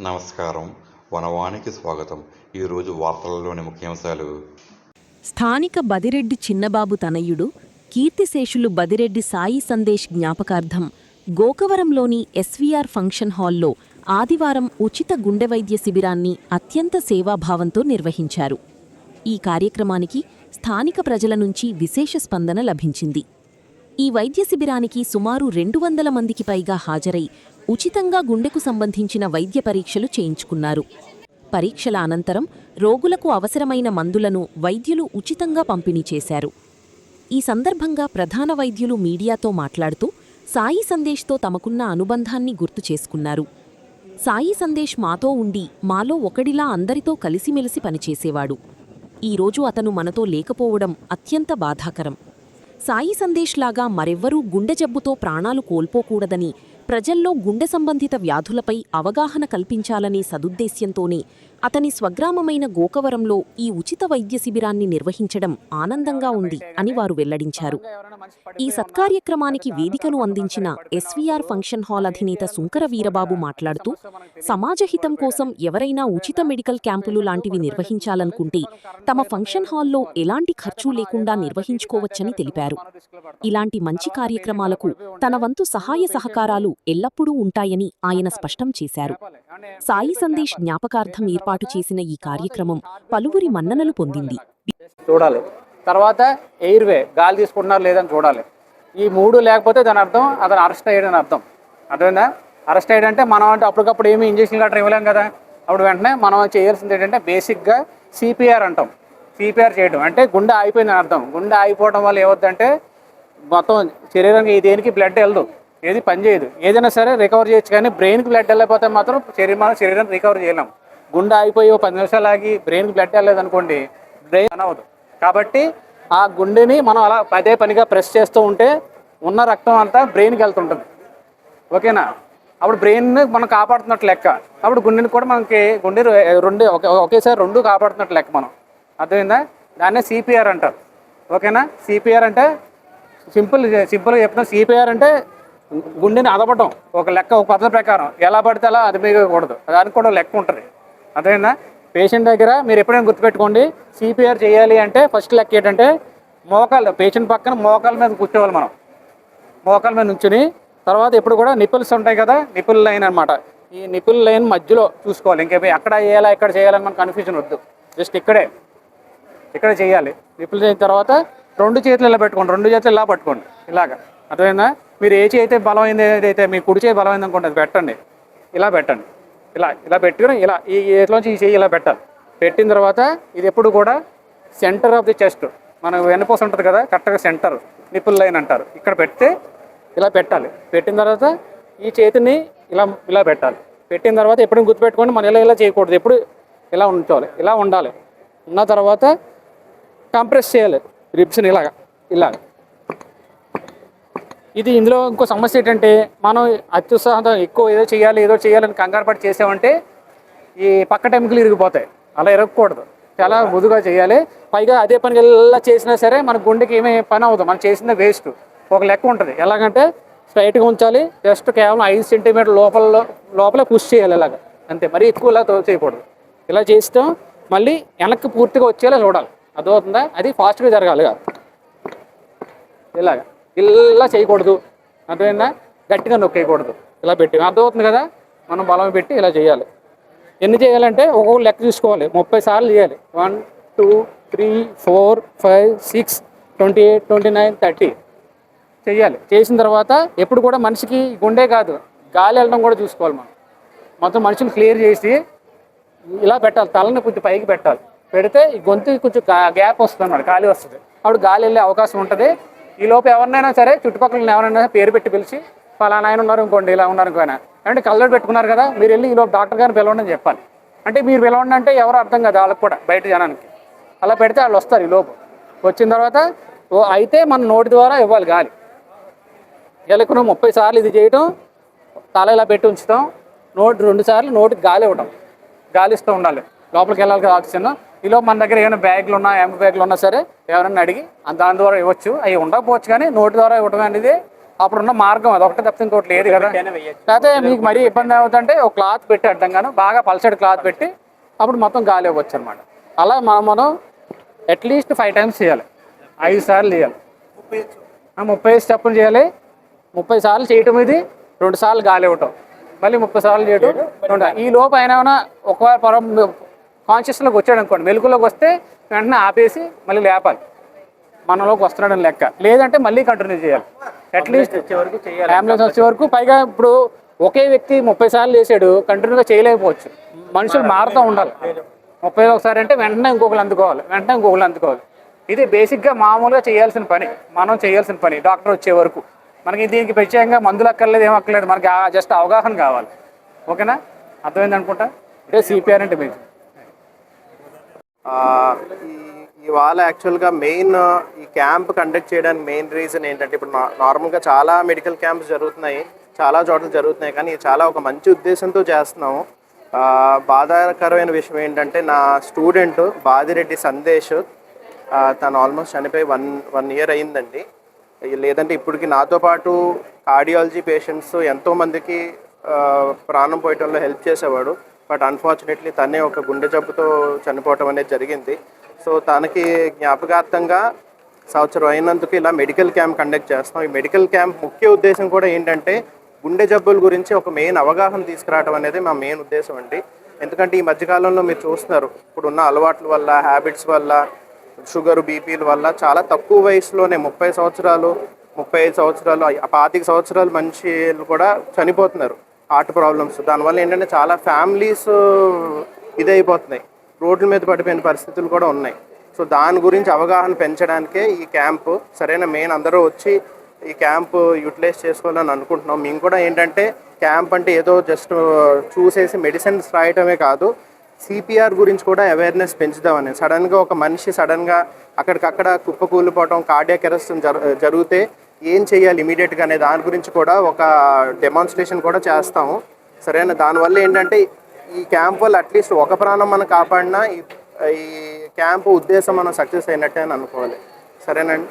నమస్కారం. వనవానికి స్వాగతం. ఈరోజు వార్తలలోని ముఖ్యాంశాలు. స్థానిక బదిరెడ్డి చిన్నబాబు తనయుడు కీర్తిశేషులు బదిరెడ్డి సాయి సందేశ్ జ్ఞాపకార్థం గోకవరంలోని ఎస్వీఆర్ ఫంక్షన్ హాల్లో ఆదివారం ఉచిత గుండె వైద్య శిబిరాన్ని అత్యంత సేవాభావంతో నిర్వహించారు. ఈ కార్యక్రమానికి స్థానిక ప్రజల నుంచి విశేష స్పందన లభించింది. ఈ వైద్య శిబిరానికి సుమారు 200 మందికి పైగా హాజరై ఉచితంగా గుండెకు సంబంధించిన వైద్య పరీక్షలు చేయించుకున్నారు. పరీక్షల అనంతరం రోగులకు అవసరమైన మందులను వైద్యులు ఉచితంగా పంపిణీ చేశారు. ఈ సందర్భంగా ప్రధాన వైద్యులు మీడియాతో మాట్లాడుతూ సాయి సందేశ్తో తమకున్న అనుబంధాన్ని గుర్తు చేసుకున్నారు. సాయి సందేశ్ మాతో ఉండి మాలో ఒకడిలా అందరితో కలిసిమెలిసి పనిచేసేవాడు. ఈరోజు అతను మనతో లేకపోవడం అత్యంత బాధాకరం. సాయి సందేశ్ లాగా మరెవ్వరూ గుండె జబ్బుతో ప్రాణాలు కోల్పోకూడదని, ప్రజల్లో గుండె సంబంధిత వ్యాధులపై అవగాహన కల్పించాలనే సదుద్దేశ్యంతోనే అతని స్వగ్రామమైన గోకవరంలో ఈ ఉచిత వైద్య శిబిరాన్ని నిర్వహించడం ఆనందంగా ఉంది అని వారు వెల్లడించారు. ఈ సత్కార్యక్రమానికి వేదికను అందించిన ఎస్వీఆర్ ఫంక్షన్ హాల్ అధినేత సుంకర వీరబాబు మాట్లాడుతూ, సమాజహితం కోసం ఎవరైనా ఉచిత మెడికల్ క్యాంపులు లాంటివి నిర్వహించాలనుకుంటే తమ ఫంక్షన్ హాల్లో ఎలాంటి ఖర్చు లేకుండా నిర్వహించుకోవచ్చని తెలిపారు. ఇలాంటి మంచి కార్యక్రమాలకు తన వంతు సహాయ సహకారాలు ఎల్లప్పుడూ ఉంటాయని ఆయన స్పష్టం చేశారు. సాయి సందేశ్ జ్ఞాపకార్థం ఏర్పాటు చేసిన ఈ కార్యక్రమం పలువురి మన్ననలు పొందింది. చూడాలి. తర్వాత ఎయిర్వే, గాలి తీసుకుంటున్నారు లేదని చూడాలి. ఈ 3 లేకపోతే దాని అర్థం అతను అరెస్ట్ అయ్యాడని అర్థం. అర్థమైందా? అరెస్ట్ అయ్యాడంటే మనం అంటే అప్పటికప్పుడు ఏమి ఇంజక్షన్ గట్రా ఇవ్వలేం కదా. అప్పుడు వెంటనే మనం చేయాల్సింది ఏంటంటే బేసిక్గా సిపిఆర్ అంటాం. సిపిఆర్ చేయడం అంటే గుండె ఆగిపోయిందని అర్థం. గుండె ఆగిపోవడం వల్ల ఏమవుతుందంటే మొత్తం శరీరానికి దేనికి బ్లడ్ వెళ్ళదు, ఏది పనిచేయదు. ఏదైనా సరే రికవర్ చేయొచ్చు, కానీ బ్రెయిన్కి బ్లడ్ వెళ్ళకపోతే మాత్రం శరీరాన్ని రికవర్ చేయలేం. గుండె ఆగిపోయి 10 నిమిషాలు ఆగి బ్రెయిన్కి బ్లడ్ వెళ్ళలేదనుకోండి, బ్రెయిన్ అవ్వదు. కాబట్టి ఆ గుండెని మనం అలా పదే పనిగా ప్రెస్ చేస్తూ ఉంటే ఉన్న రక్తం అంతా బ్రెయిన్కి వెళ్తుంటుంది. ఓకేనా? అప్పుడు బ్రెయిన్ మనం కాపాడుతున్నట్టు లెక్క. అప్పుడు గుండెని కూడా మనకి గుండె ఒకేసారి 2 కాపాడుతున్నట్టు లెక్క మనం. అర్థమైందా? దాన్నే సిపిఆర్ అంటారు. ఓకేనా? సిపిఆర్ అంటే సింపుల్గా చెప్తున్నా. సిపిఆర్ అంటే గుండెని అదపటం. ఒక లెక్క, ఒక పద్ధతి ప్రకారం ఎలా పడితే అలా అది మిగకూడదు. దానికి కూడా లెక్క ఉంటుంది. అర్థమైందా? పేషెంట్ దగ్గర మీరు ఎప్పుడైనా గుర్తుపెట్టుకోండి, సిపిఆర్ చేయాలి అంటే ఫస్ట్ లెక్క ఏంటంటే పేషెంట్ పక్కన మోకాల మీద కూర్చోవాలి. మనం మోకాల మీద నుంచుని తర్వాత ఎప్పుడు కూడా నిపుల్స్ ఉంటాయి కదా, నిపుల్ లైన్ అనమాట. ఈ నిపుల్ లైన్ మధ్యలో చూసుకోవాలి. ఇంకే ఎక్కడ చేయాలా ఇక్కడ చేయాలని మనకు కన్ఫ్యూజన్ వద్దు. జస్ట్ ఇక్కడ చేయాలి. నిపుల్ అయిన తర్వాత 2 చేతులు ఇలా పెట్టుకోండి. 2 చేతులు ఇలా పట్టుకోండి. ఇలాగా. అర్థమైందా? మీరు ఏ చేయి అయితే బలమైంది, ఏదైతే మీ కుడి చేయి బలమైంది అనుకోండి, అది పెట్టండి. ఇలా పెట్టండి. ఇలా పెట్టుకుని ఇలా ఈ చేతిలోంచి ఈ చేయి ఇలా పెట్టాలి. పెట్టిన తర్వాత ఇది ఎప్పుడు కూడా సెంటర్ ఆఫ్ ది చెస్ట్, మన వెన్నుపూస ఉంటుంది కదా, కరెక్ట్గా సెంటర్ నిపుల్ లైన్ అంటారు. ఇక్కడ పెడితే ఇలా పెట్టాలి. పెట్టిన తర్వాత ఈ చేతిని ఇలా పెట్టాలి. పెట్టిన తర్వాత ఎప్పుడు గుర్తుపెట్టుకోండి, మనం ఇలా చేయకూడదు. ఎప్పుడు ఇలా ఉంచాలి. ఇలా ఉండాలి. ఉన్న తర్వాత కంప్రెస్ చేయాలి రిబ్స్ని ఇలాగ. ఇది ఇందులో ఇంకో సమస్య ఏంటంటే మనం అత్యుత్సాహంతో ఎక్కువ ఏదో చేయాలని కంగారు పడి చేసామంటే ఈ పక్క టెంకులు ఇరిగిపోతాయి. అలా ఇరగకూడదు. చాలా మృదుగా చేయాలి. పైగా అదే పనికి ఎలా చేసినా సరే మన గుండెకి ఏమీ పని అవ్వదు. మనం చేసిన వేస్ట్. ఒక లెక్క ఉంటుంది. ఎలాగంటే స్ట్రైట్గా ఉంచాలి. జస్ట్ కేవలం 5 సెంటీమీటర్ లోపల పుష్ చేయాలి. ఇలాగ అంతే. మరీ ఎక్కువ ఇలా చేయకూడదు. ఇలా చేస్తాం. మళ్ళీ వెనక్కి పూర్తిగా వచ్చేలా చూడాలి. అర్థమవుతుందా? అది ఫాస్ట్గా జరగాలి. ఇలా చేయకూడదు. అర్థమైందా? గట్టిగా నొక్కేయకూడదు. ఇలా పెట్టి అర్థమవుతుంది కదా. మనం బలం పెట్టి ఇలా చేయాలి. ఎన్ని చేయాలంటే ఒక్కొక్క లెక్క చూసుకోవాలి. 30 సార్లు చేయాలి. 1 2 3 4 5 6 28 29 30 చేయాలి. చేసిన తర్వాత ఎప్పుడు కూడా మనిషికి గుండె కాదు, గాలి వెళ్ళడం కూడా చూసుకోవాలి. మనం మొత్తం మనిషిని క్లియర్ చేసి ఇలా పెట్టాలి. తలని కొంచెం పైకి పెట్టాలి. పెడితే ఈ గొంతుకి కొంచెం గ్యాప్ వస్తుంది అన్నమాట, గాలి వస్తుంది. అప్పుడు గాలి వెళ్ళే అవకాశం ఉంటుంది. ఈ లోపు ఎవరినైనా సరే చుట్టుపక్కల ఎవరైనా పేరు పెట్టి పిలిచి ఫలానా ఆయన ఉన్నారు అనుకోండి, ఇలా ఉన్నారు అనుకోయినా అంటే కళ్ళజోడు పెట్టుకున్నారు కదా, మీరు వెళ్ళి ఈ లోపు డాక్టర్ గారిని పిలవండి అని చెప్పాలి. అంటే మీరు పిలవండి అంటే ఎవరు అర్థం కదా వాళ్ళకి కూడా, బయట జనానికి. అలా పెడితే వాళ్ళు వస్తారు. ఈ లోపు వచ్చిన తర్వాత అయితే మన నోటి ద్వారా ఇవ్వాలి గాలి. ఎలకును 30 సార్లు ఇది చేయటం. తల ఇలా పెట్టి ఉంచుతాం. 2 సార్లు నోటికి గాలి ఇవ్వటం. గాలి ఇస్తూ ఉండాలి. లోపలికి వెళ్ళాలి కదా ఆక్సిజన్. ఈలో మన దగ్గర ఏమైనా బ్యాగ్లు ఉన్నా, బ్యాగ్లు ఉన్నా సరే ఎవరైనా అడిగి దాని ద్వారా ఇవ్వచ్చు. అవి ఉండకపోవచ్చు, కానీ నోటి ద్వారా ఇవ్వడం అనేది అప్పుడున్న మార్గం అది ఒకటే తప్పితే ఇంకోటి లేదు కదా. లేకపోతే మీకు మరీ ఇబ్బంది అవుతుందంటే ఒక క్లాత్ పెట్టి అడ్డంగాను బాగా పల్సటి క్లాత్ పెట్టి అప్పుడు మొత్తం గాలి ఇవ్వచ్చు అనమాట. అలా మనం అట్లీస్ట్ 5 టైమ్స్ చేయాలి, 5 సార్లు చేయాలి, 30 స్టెప్పులు చేయాలి. 30 సార్లు చేయటం, ఇది 2 సార్లు గాలి ఇవ్వటం, మళ్ళీ 30 సార్లు చేయటం. ఈ లోపు అయినా ఒకవేళ పొరం కాన్షియస్లోకి వచ్చాడు అనుకోండి, మెలకులోకి వస్తే వెంటనే ఆపేసి మళ్ళీ లేపాలి, మనలోకి వస్తున్నాడని లెక్క. లేదంటే మళ్ళీ కంటిన్యూ చేయాలి, అట్లీస్ట్ అంబులెన్స్ వచ్చే వరకు. పైగా ఇప్పుడు ఒకే వ్యక్తి 30 సార్లు చేసాడు, కంటిన్యూగా చేయలేకపోవచ్చు. మనుషులు మారుతూ ఉండాలి. 30 ఒకసారి అంటే వెంటనే ఇంకొకరు అందుకోవాలి, వెంటనే ఇంకొకరు అందుకోవాలి. ఇది బేసిక్గా మామూలుగా చేయాల్సిన పని, మనం చేయాల్సిన పని డాక్టర్ వచ్చే వరకు. మనకి దీనికి ప్రత్యేకంగా మందులు అక్కర్లేదు, ఏం అక్కర్లేదు, మనకి జస్ట్ అవగాహన కావాలి. ఓకేనా, అర్థమైంది అనుకుంటా. ఇదే సిపిఆర్ అంటే బేసిక్. ఇవాళ యాక్చువల్గా మెయిన్ ఈ క్యాంప్ కండక్ట్ చేయడానికి మెయిన్ రీజన్ ఏంటంటే, ఇప్పుడు నార్మల్గా చాలా మెడికల్ క్యాంప్స్ జరుగుతున్నాయి, చాలా చోట్ల జరుగుతున్నాయి, కానీ చాలా ఒక మంచి ఉద్దేశంతో చేస్తున్నాము. బాధాకరమైన విషయం ఏంటంటే, నా స్టూడెంట్ బాదిరెడ్డి సందేశ్, తను ఆల్మోస్ట్ చనిపోయి వన్ ఇయర్ అయిందండి. లేదంటే ఇప్పటికి నాతో పాటు కార్డియాలజీ పేషెంట్స్ ఎంతోమందికి ప్రాణం పోయటంలో హెల్ప్ చేసేవాడు. బట్ అన్ఫార్చునేట్లీ తనే ఒక గుండె జబ్బుతో చనిపోవటం అనేది జరిగింది. సో తనకి జ్ఞాపకార్థంగా సంవత్సరం అయినందుకు ఇలా మెడికల్ క్యాంప్ కండక్ట్ చేస్తాం. ఈ మెడికల్ క్యాంప్ ముఖ్య ఉద్దేశం కూడా ఏంటంటే, గుండె జబ్బుల గురించి ఒక మెయిన్ అవగాహన తీసుకురావడం అనేది మా మెయిన్ ఉద్దేశం అండి. ఎందుకంటే ఈ మధ్యకాలంలో మీరు చూస్తున్నారు, ఇప్పుడున్న అలవాట్ల వల్ల, హ్యాబిట్స్ వల్ల, షుగర్, బీపీల వల్ల చాలా తక్కువ వయసులోనే 30 సంవత్సరాలు, 35 సంవత్సరాలు, 25 సంవత్సరాలు మనుషులు కూడా చనిపోతున్నారు హార్ట్ ప్రాబ్లమ్స్. దానివల్ల ఏంటంటే చాలా ఫ్యామిలీస్ ఇదైపోతున్నాయి, రోడ్ల మీద పడిపోయిన పరిస్థితులు కూడా ఉన్నాయి. సో దాని గురించి అవగాహన పెంచడానికే ఈ క్యాంపు. సరైన మెయిన్ అందరూ వచ్చి ఈ క్యాంపు యూటిలైజ్ చేసుకోవాలని అనుకుంటున్నాం. మేము కూడా ఏంటంటే క్యాంప్ అంటే ఏదో జస్ట్ చూసేసి మెడిసిన్స్ రాయటమే కాదు, సిపిఆర్ గురించి కూడా అవేర్నెస్ పెంచుదామని. సడన్గా ఒక మనిషి సడన్గా అక్కడికక్కడ కుప్పకూలిపోవటం, కార్డియాక్ అరెస్ట్ జరిగితే ఏం చేయాలి ఇమీడియట్గా అనే దాని గురించి కూడా ఒక డెమాన్స్ట్రేషన్ కూడా చేస్తాము. సరేనా, దానివల్ల ఏంటంటే ఈ క్యాంప్ వల్ల అట్లీస్ట్ ఒక ప్రాణం మనం కాపాడినా ఈ క్యాంపు ఉద్దేశం మనం సక్సెస్ అయినట్టే అని అనుకోవాలి. సరేనండి.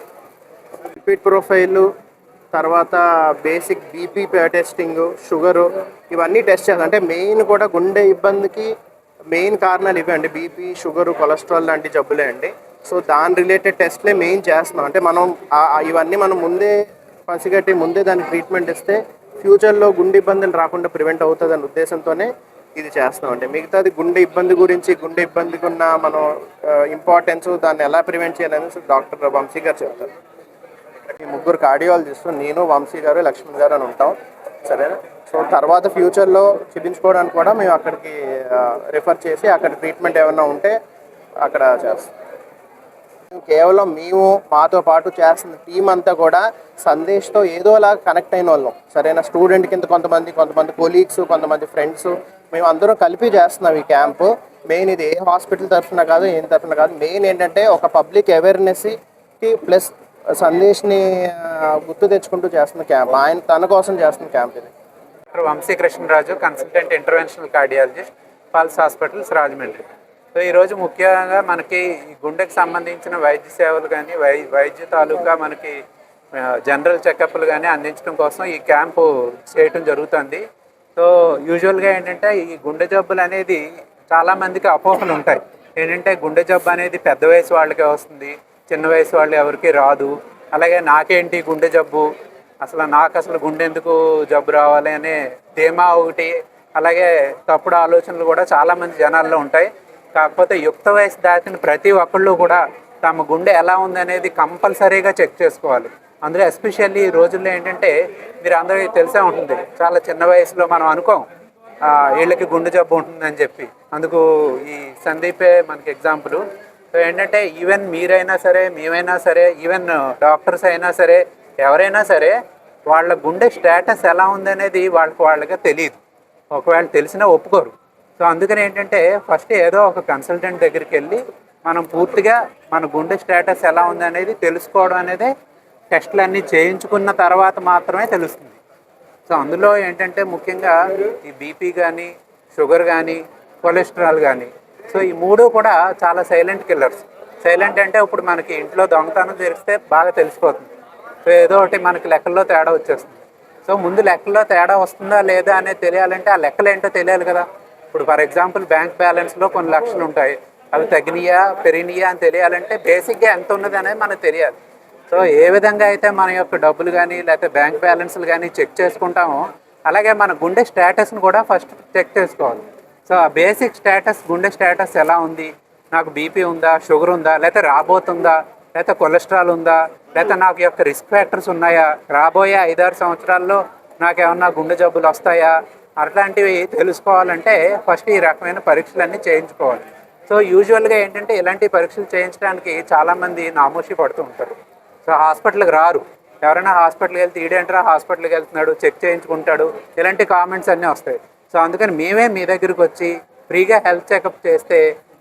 రిపీట్ ప్రొఫైల్, తర్వాత బేసిక్ బీపీ టెస్టింగ్, షుగరు, ఇవన్నీ టెస్ట్ చేస్తాం. అంటే మెయిన్ కూడా గుండె ఇబ్బందికి మెయిన్ కారణాలు ఇవే అండి, బీపీ, షుగరు, కొలెస్ట్రాల్ లాంటి జబ్బులే అండి. సో దాని రిలేటెడ్ టెస్ట్లే మెయిన్ చేస్తున్నాం. అంటే మనం ఇవన్నీ మనం ముందే పసిగట్టి ముందే దానికి ట్రీట్మెంట్ ఇస్తే ఫ్యూచర్లో గుండె ఇబ్బందులు రాకుండా ప్రివెంట్ అవుతుంది అనే ఉద్దేశంతోనే ఇది చేస్తున్నాం. అంటే మిగతాది గుండె ఇబ్బంది గురించి, గుండె ఇబ్బందికి ఉన్న మనం ఇంపార్టెన్స్, దాన్ని ఎలా ప్రివెంట్ చేయాలని డాక్టర్ వంశీ గారు చెప్తారు. ఈ ముగ్గురు కార్డియాలజిస్ట్, నేను, వంశీ గారు, లక్ష్మణ్ గారు అని ఉంటాం. సరేనా. సో తర్వాత ఫ్యూచర్లో చూపించుకోవడానికి కూడా మేము అక్కడికి రిఫర్ చేసి అక్కడ ట్రీట్మెంట్ ఏమైనా ఉంటే అక్కడ చేస్తాం. కేవలం మేము, మాతో పాటు చేస్తున్న టీం అంతా కూడా సందేశ్తో ఏదోలా కనెక్ట్ అయిన వాళ్ళం. సరేనా. స్టూడెంట్ కింద కొంతమంది కొలీగ్స్, కొంతమంది ఫ్రెండ్స్, మేము అందరం కలిపి చేస్తున్నాం ఈ క్యాంపు. మెయిన్ ఇది ఏ హాస్పిటల్ తరఫున కాదు, ఏం తరఫున కాదు, మెయిన్ ఏంటంటే ఒక పబ్లిక్ అవేర్నెస్కి ప్లస్ సందేశ్ని గుర్తు తెచ్చుకుంటూ చేస్తున్న క్యాంప్. తన కోసం చేస్తున్న క్యాంప్ ఇది. Doctor Vamsi Krishnaraju, consultant interventional cardiologist, pulse hospitals, Rajahmundry. So ఈరోజు ముఖ్యంగా మనకి ఈ గుండెకి సంబంధించిన వైద్య సేవలు కానీ, వైద్య తాలూకా మనకి జనరల్ చెకప్లు కానీ అందించడం కోసం ఈ క్యాంపు చేయటం జరుగుతుంది. సో యూజువల్గా ఏంటంటే ఈ గుండె జబ్బులు అనేది చాలామందికి అపోహలు ఉంటాయి. ఏంటంటే గుండె జబ్బు అనేది పెద్ద వయసు వాళ్ళకే వస్తుంది, చిన్న వయసు వాళ్ళు ఎవరికి రాదు. అలాగే నాకేంటి గుండె జబ్బు, అసలు గుండె ఎందుకు జబ్బు రావాలి అనే ధీమా ఒకటి, అలాగే తప్పుడు ఆలోచనలు కూడా చాలామంది జనాల్లో ఉంటాయి. కాకపోతే యుక్త వయసు దాటిన ప్రతి ఒక్కళ్ళు కూడా తమ గుండె ఎలా ఉందనేది కంపల్సరీగా చెక్ చేసుకోవాలి. అందులో ఎస్పెషల్లీ ఈ రోజుల్లో ఏంటంటే మీరు అందరికీ తెలిసే ఉంటుంది, చాలా చిన్న వయసులో మనం అనుకోం వీళ్ళకి గుండె జబ్బు ఉంటుందని చెప్పి. అందుకు ఈ సందీపే మనకి ఎగ్జాంపుల్. సో ఏంటంటే ఈవెన్ మీరైనా సరే, మేమైనా సరే, ఈవెన్ డాక్టర్స్ అయినా సరే, ఎవరైనా సరే వాళ్ళ గుండె స్టేటస్ ఎలా ఉందనేది వాళ్ళకి తెలియదు. ఒకవేళ తెలిసినా ఒప్పుకోరు. సో అందుకని ఏంటంటే ఫస్ట్ ఏదో ఒక కన్సల్టెంట్ దగ్గరికి వెళ్ళి మనం పూర్తిగా మన గుండె స్టేటస్ ఎలా ఉందనేది తెలుసుకోవడం అనేది టెస్టులు అన్నీ చేయించుకున్న తర్వాత మాత్రమే తెలుస్తుంది. సో అందులో ఏంటంటే ముఖ్యంగా ఈ బీపీ కానీ, షుగర్ కానీ, కొలెస్ట్రాల్ కానీ, సో ఈ మూడు కూడా చాలా సైలెంట్ కిల్లర్స్. సైలెంట్ అంటే ఇప్పుడు మనకి ఇంట్లో దొంగతనం జరిగితే బాగా తెలిసిపోతుంది. సో ఏదో ఒకటి మనకి లెక్కల్లో తేడా వచ్చేస్తుంది. సో ముందు లెక్కల్లో తేడా వస్తుందా లేదా అనేది తెలియాలంటే ఆ లెక్కలు ఏంటో తెలియాలి కదా. ఇప్పుడు ఫర్ ఎగ్జాంపుల్ బ్యాంక్ బ్యాలెన్స్లో కొన్ని లక్షలు ఉంటాయి, అవి తగ్గినాయా పెరిగినాయా అని తెలియాలంటే బేసిక్గా ఎంత ఉన్నది అనేది మనకు తెలియాలి. సో ఏ విధంగా అయితే మన యొక్క డబ్బులు కానీ లేకపోతే బ్యాంక్ బ్యాలెన్స్లు కానీ చెక్ చేసుకుంటామో అలాగే మన గుండె స్టేటస్ని కూడా ఫస్ట్ చెక్ చేసుకోవాలి. సో ఆ బేసిక్ స్టేటస్, గుండె స్టేటస్ ఎలా ఉంది, నాకు బీపీ ఉందా, షుగర్ ఉందా, లేకపోతే రాబోతుందా, లేకపోతే కొలెస్ట్రాల్ ఉందా, లేకపోతే నాకు యొక్క రిస్క్ ఫ్యాక్టర్స్ ఉన్నాయా, రాబోయే 5-6 సంవత్సరాల్లో నాకేమన్నా గుండె జబ్బులు వస్తాయా, అట్లాంటివి తెలుసుకోవాలంటే ఫస్ట్ ఈ రకమైన పరీక్షలన్నీ చేయించుకోవాలి. సో యూజువల్గా ఏంటంటే ఇలాంటి పరీక్షలు చేయించడానికి చాలామంది నామోషి పడుతూ ఉంటారు. సో హాస్పిటల్కి రారు. ఎవరైనా హాస్పిటల్కి వెళ్తే ఈడేంటరా హాస్పిటల్కి వెళ్తున్నాడు, చెక్ చేయించుకుంటాడు, ఇలాంటి కామెంట్స్ అన్నీ వస్తాయి. సో అందుకని మేమే మీ దగ్గరికి వచ్చి ఫ్రీగా హెల్త్ చెకప్ చేస్తే,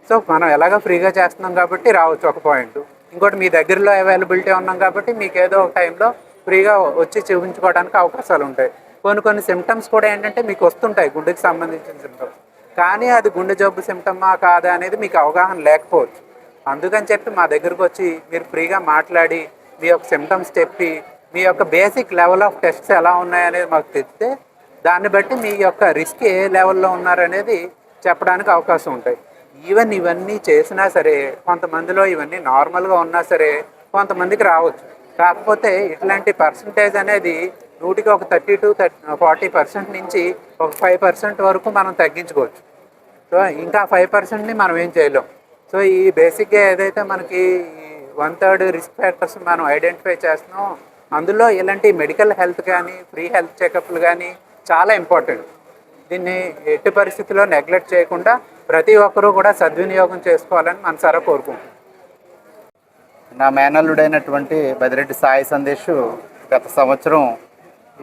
సో మనం ఎలాగో ఫ్రీగా చేస్తున్నాం కాబట్టి రావచ్చు ఒక పాయింట్. ఇంకోటి మీ దగ్గరలో అవైలబిలిటీ ఉన్నాం కాబట్టి మీకు ఏదో ఒక టైంలో ఫ్రీగా వచ్చి చూపించుకోవడానికి అవకాశాలు ఉంటాయి. కొన్ని సిమ్టమ్స్ కూడా ఏంటంటే మీకు వస్తుంటాయి గుండెకి సంబంధించిన సిమ్టమ్స్, కానీ అది గుండె జబ్బు సిమ్టమా కాదా అనేది మీకు అవగాహన లేకపోవచ్చు. అందుకని చెప్పి మా దగ్గరకు వచ్చి మీరు ఫ్రీగా మాట్లాడి మీ యొక్క సిమ్టమ్స్ చెప్పి మీ యొక్క బేసిక్ లెవెల్ ఆఫ్ టెస్ట్స్ ఎలా ఉన్నాయనేది మాకు తెలిస్తే దాన్ని బట్టి మీ యొక్క రిస్క్ ఏ లెవెల్లో ఉన్నారనేది చెప్పడానికి అవకాశం ఉంటాయి. ఈవెన్ ఇవన్నీ చేసినా సరే కొంతమందిలో ఇవన్నీ నార్మల్గా ఉన్నా సరే కొంతమందికి రావచ్చు. కాకపోతే ఇట్లాంటి పర్సంటేజ్ అనేది 100కి ఒక 30 to 40% నుంచి ఒక 5% వరకు మనం తగ్గించుకోవచ్చు. సో ఇంకా 5%ని మనం ఏం చేయలేం. సో ఈ బేసిక్గా ఏదైతే మనకి 1/3 రిస్క్ ఫ్యాక్టర్స్ మనం ఐడెంటిఫై చేస్తున్నాం, అందులో ఇలాంటి మెడికల్ హెల్త్ కానీ ఫ్రీ హెల్త్ చెకప్లు కానీ చాలా ఇంపార్టెంట్. దీన్ని ఎట్టి పరిస్థితుల్లో నెగ్లెక్ట్ చేయకుండా ప్రతి ఒక్కరూ కూడా సద్వినియోగం చేసుకోవాలని మనసారా కోరుకుంటున్నాను. నా మేనల్లుడైనటువంటి బదిరెడ్డి సాయి సందేశ్ గత సంవత్సరం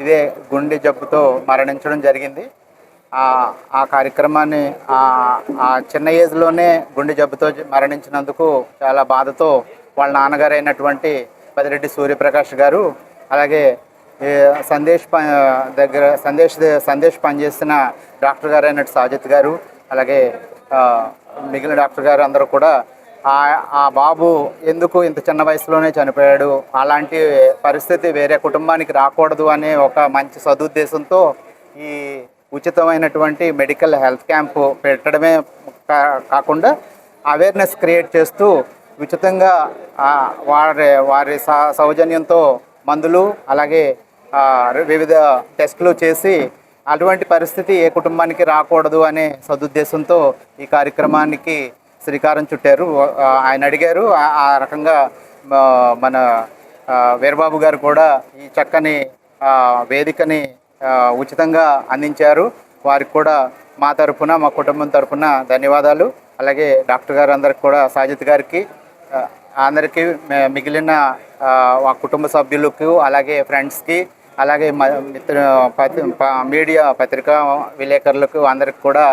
ఇదే గుండె జబ్బుతో మరణించడం జరిగింది. ఆ కార్యక్రమాన్ని ఆ చిన్న ఏజ్లోనే గుండె జబ్బుతో మరణించినందుకు చాలా బాధతో వాళ్ళ నాన్నగారు అయినటువంటి బదిరెడ్డి సూర్యప్రకాష్ గారు, అలాగే సందేశ్ పనిచేసిన డాక్టర్ గారు అయినట్టు సాజిత్ గారు, అలాగే మిగిలిన డాక్టర్ గారు అందరూ కూడా ఆ బాబు ఎందుకు ఇంత చిన్న వయసులోనే చనిపోయాడు, అలాంటి పరిస్థితి వేరే కుటుంబానికి రాకూడదు అనే ఒక మంచి సదుద్దేశంతో ఈ ఉచితమైనటువంటి మెడికల్ హెల్త్ క్యాంపు పెట్టడమే కాకుండా అవేర్నెస్ క్రియేట్ చేస్తూ ఉచితంగా వారి సౌజన్యంతో మందులు అలాగే వివిధ టెస్టులు చేసి అటువంటి పరిస్థితి ఏ కుటుంబానికి రాకూడదు అనే సదుద్దేశంతో ఈ కార్యక్రమానికి శ్రీకారం చుట్టారు. ఆయన అడిగారు, ఆ రకంగా మన వీరబాబు గారు కూడా ఈ చక్కని వేదికని ఉచితంగా అందించారు. వారికి కూడా మా తరఫున, మా కుటుంబం తరఫున ధన్యవాదాలు. అలాగే డాక్టర్ గారు అందరికి కూడా, సాజిత్ గారికి, అందరికీ, మిగిలిన ఆ కుటుంబ సభ్యులకు, అలాగే ఫ్రెండ్స్కి, అలాగే మీడియా పత్రికా విలేకరులకు అందరికి కూడా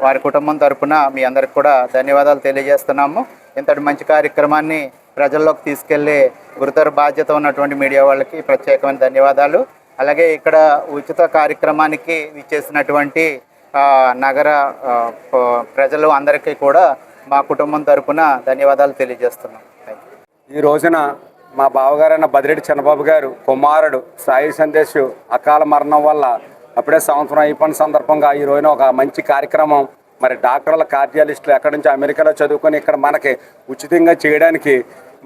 వారి కుటుంబం తరఫున మీ అందరికి కూడా ధన్యవాదాలు తెలియజేస్తున్నాము. ఇంతటి మంచి కార్యక్రమాన్ని ప్రజల్లోకి తీసుకెళ్లే గురుతర బాధ్యత ఉన్నటువంటి మీడియా వాళ్ళకి ప్రత్యేకమైన ధన్యవాదాలు. అలాగే ఇక్కడ ఉచిత కార్యక్రమానికి ఇచ్చేసినటువంటి నగర ప్రజలు అందరికీ కూడా మా కుటుంబం తరఫున ధన్యవాదాలు తెలియజేస్తున్నాం. ఈ రోజున మా బావగారైన బదిరెడ్డి చంద్రబాబు గారు కుమారుడు సాయి సందేశ్ అకాల మరణం వల్ల అప్పుడే సంవత్సరం అయిపోయిన సందర్భంగా ఈ రోజున ఒక మంచి కార్యక్రమం, మరి డాక్టర్ల కార్డియాలిస్టులు ఎక్కడి నుంచి అమెరికాలో చదువుకొని ఇక్కడ మనకి ఉచితంగా చేయడానికి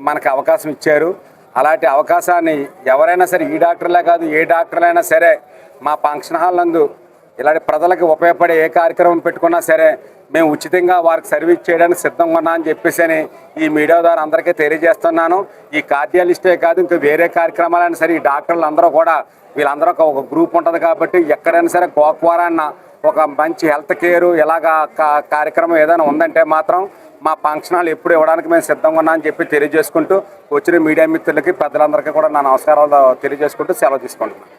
మనకి అవకాశం ఇచ్చారు. అలాంటి అవకాశాన్ని ఎవరైనా సరే, ఈ డాక్టర్లే కాదు ఏ డాక్టర్లైనా సరే, మా ఫంక్షన్ హాల్ నందు ఇలాంటి ప్రజలకు ఉపయోగపడే ఏ కార్యక్రమం పెట్టుకున్నా సరే మేము ఉచితంగా వారికి సర్వీస్ చేయడానికి సిద్ధంగా ఉన్నా అని చెప్పేసి ఈ మీడియా ద్వారా అందరికీ తెలియజేస్తున్నాను. ఈ కార్డియాలిస్టే కాదు, ఇంకా వేరే కార్యక్రమాలైనా సరే ఈ డాక్టర్లు అందరూ కూడా, వీళ్ళందరూ ఒక గ్రూప్ ఉంటుంది కాబట్టి ఎక్కడైనా సరే గోక్వారాన్న ఒక మంచి హెల్త్ కేరు ఇలాగా కార్యక్రమం ఏదైనా ఉందంటే మాత్రం మా ఫంక్షన్ హాల్ ఎప్పుడు ఇవ్వడానికి మేము సిద్ధంగా ఉన్నా అని చెప్పి తెలియజేసుకుంటూ వచ్చిన మీడియా మిత్రులకి పెద్దలందరికీ కూడా నా నమస్కారాలు తెలియజేసుకుంటూ సెలవు తీసుకుంటున్నాను.